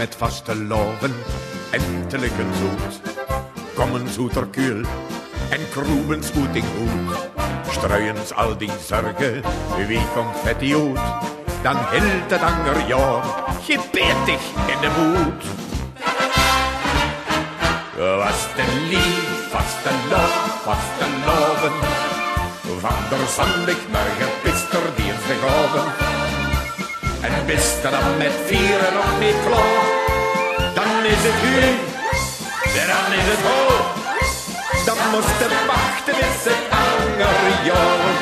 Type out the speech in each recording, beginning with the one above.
met vasteloavend endelijk een zoet. Kommen zoeter kuul en kroeben spoeting goed. Struiens al die zorgen, wie confetti uit. Dan hield het ander jaar gebetig in de moed. Vasteli, vasteloavend. Van der zondagmorgen bis ter dinsdagavond. En bis er dan met vieren nog niet klaar. Dan is het u, dan is het hoog. Dan moest de wachten is het ander jaar.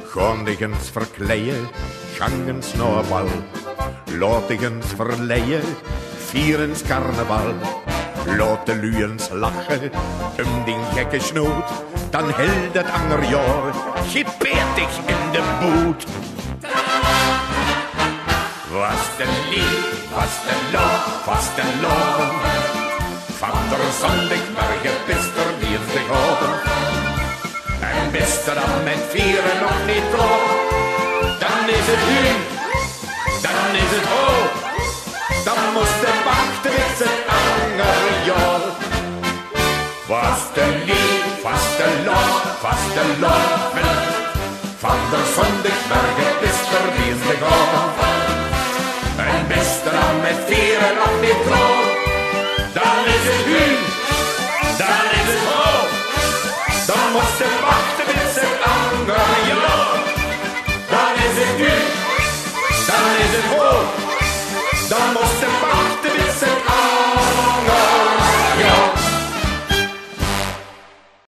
Gondigens verkleien, gangens naar bal. Lotigens verleien, vierens carnaval. Laat de luiens lachen, die gekke snoet. Dan hield het ander jaar gebetig in de boet. Vasteli, vasteloavend. Van der zondagmorgen bis ter dinsdagavond. En bis er dan met vieren nog niet klaar. Dan is het u, dan is het hoog. Dan moest de wachten is het ander jaar. Vasteli, vasteloavend. Van der zondagmorgen bis ter dinsdagavond. En bis er dan met vieren nog niet klaar.